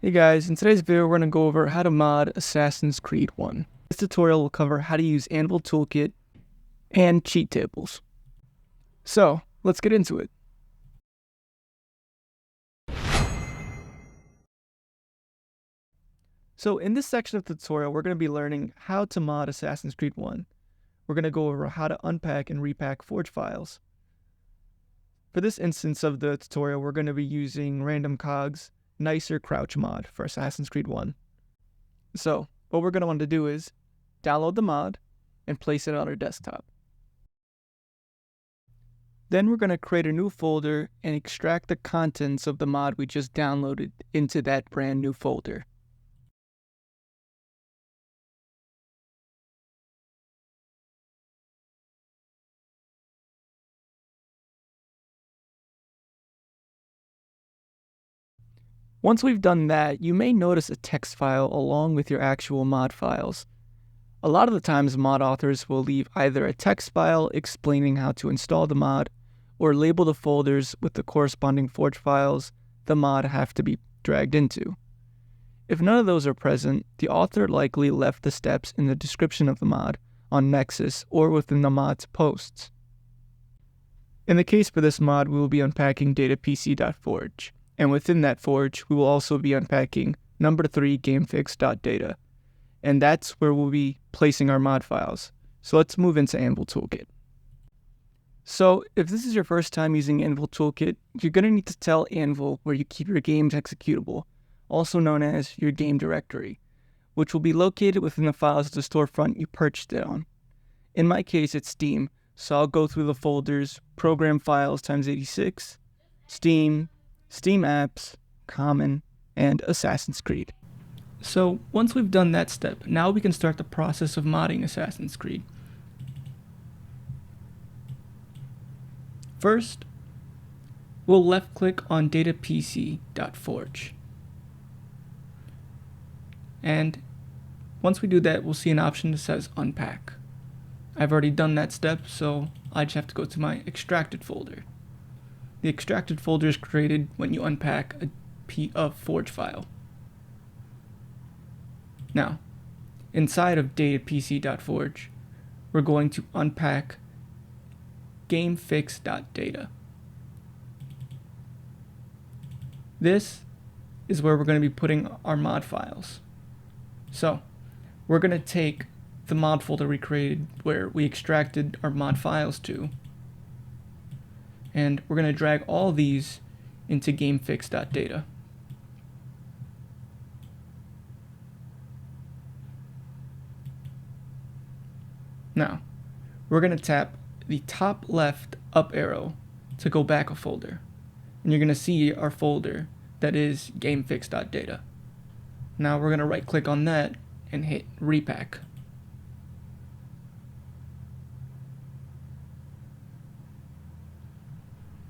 Hey guys, in today's video we're going to go over how to mod Assassin's Creed 1. This tutorial will cover how to use AnvilToolkit and cheat tables. So, let's get into it. So in this section of the tutorial we're going to be learning how to mod Assassin's Creed 1. We're going to go over how to unpack and repack forge files. For this instance of the tutorial we're going to be using RandomCOG's nicer crouch mod for Assassin's Creed 1. So, what we're going to want to do is download the mod and place it on our desktop. Then we're going to create a new folder and extract the contents of the mod we just downloaded into that brand new folder. Once we've done that, you may notice a text file along with your actual mod files. A lot of the times mod authors will leave either a text file explaining how to install the mod, or label the folders with the corresponding forge files the mod have to be dragged into. If none of those are present, the author likely left the steps in the description of the mod on Nexus or within the mod's posts. In the case for this mod, we will be unpacking datapc.forge. And within that forge, we will also be unpacking number 3 gamefix.data. And that's where we'll be placing our mod files. So let's move into AnvilToolkit. So if this is your first time using AnvilToolkit, you're going to need to tell Anvil where you keep your game's executable, also known as your game directory, which will be located within the files of the storefront you purchased it on. In my case, it's Steam, so I'll go through the folders Program Files x86, Steam, Steam Apps, Common, and Assassin's Creed. So once we've done that step, now we can start the process of modding Assassin's Creed. First, we'll left click on datapc.forge. And once we do that, we'll see an option that says unpack. I've already done that step, so I just have to go to my extracted folder. The extracted folder is created when you unpack a forge file. Now, inside of datapc.forge, we're going to unpack gamefix.data. This is where we're going to be putting our mod files. So, we're going to take the mod folder we created where we extracted our mod files to, and we're going to drag all these into gamefix.data. Now, we're going to tap the top left up arrow to go back a folder, and you're going to see our folder that is gamefix.data. Now we're going to right click on that and hit repack.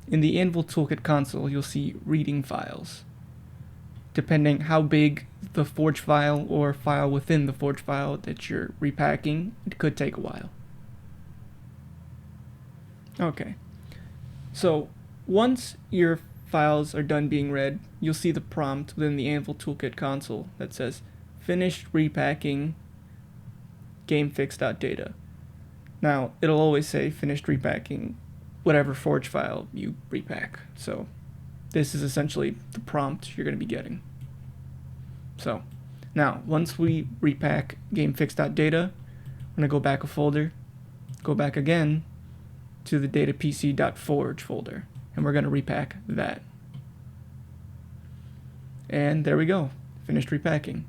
In the AnvilToolkit console, you'll see reading files. Depending how big the forge file or file within the forge file that you're repacking, it could take a while. Okay, so once your files are done being read, you'll see the prompt within the AnvilToolkit console that says finished repacking gamefix.data. Now, it'll always say finished repacking whatever forge file you repack. So this is essentially the prompt you're going to be getting. So now, once we repack gamefix.data, I'm going to go back a folder, go back again to the datapc.forge folder, and we're going to repack that. And there we go, finished repacking.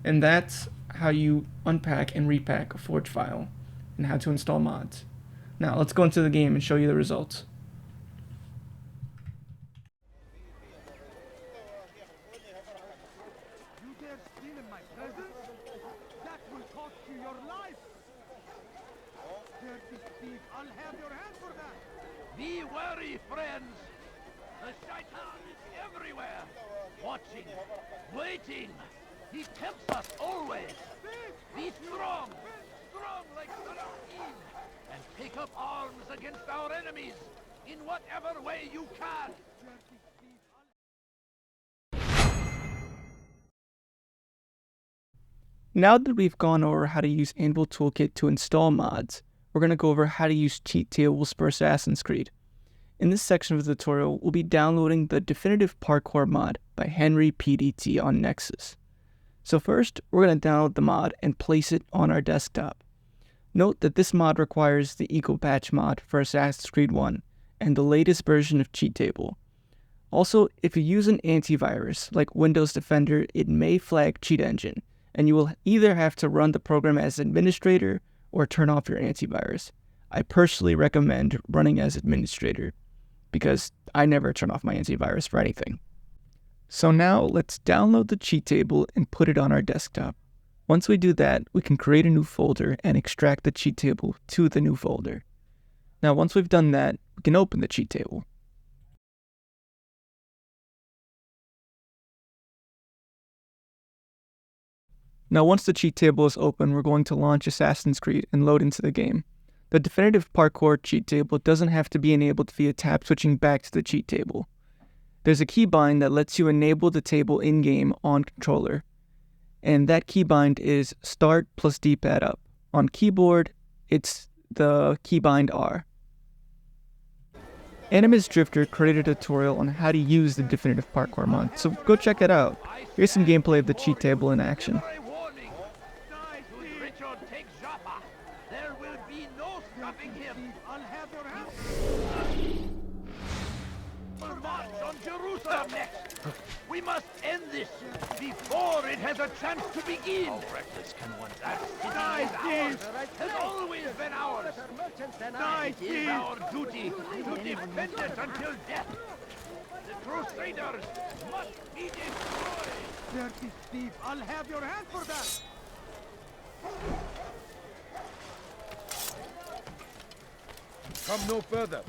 And that's how you unpack and repack a forge file and how to install mods. Now let's go into the game and show you the results. You dare steal in my presence? That will cost you your life! Dirty thief, I'll have your hand for that! Be wary, friends! The shaitan is everywhere! Watching, waiting! He tempts us always! Be strong! Strong like Salah, and take up arms against our enemies in whatever way you can! Now that we've gone over how to use AnvilToolkit to install mods, we're going to go over how to use cheat tables for Assassin's Creed. In this section of the tutorial, we'll be downloading the Definitive Parkour mod by HenryPDT on Nexus. So first, we're going to download the mod and place it on our desktop. Note that this mod requires the Eco Patch mod for Assassin's Creed 1 and the latest version of cheat table. Also, if you use an antivirus like Windows Defender, it may flag Cheat Engine, and you will either have to run the program as administrator or turn off your antivirus. I personally recommend running as administrator because I never turn off my antivirus for anything. So now let's download the cheat table and put it on our desktop. Once we do that, we can create a new folder and extract the cheat table to the new folder. Now once we've done that, we can open the cheat table. Now once the cheat table is open, we're going to launch Assassin's Creed and load into the game. The Definitive Parkour cheat table doesn't have to be enabled via tap switching back to the cheat table. There's a keybind that lets you enable the table in-game on controller, and that keybind is Start plus D-pad up. On keyboard, it's the keybind R. Animus Drifter created a tutorial on how to use the Definitive Parkour mod, so go check it out. Here's some gameplay of the cheat table in action. There will be no stopping him. I'll have your hand. We'll march on Jerusalem next. We must end this before it has a chance to begin. How reckless can one act? That city is ours. Has always been ours. It is our duty to defend it until death. The Crusaders must be destroyed. Dirty thief, I'll have your hand for that. Come no further.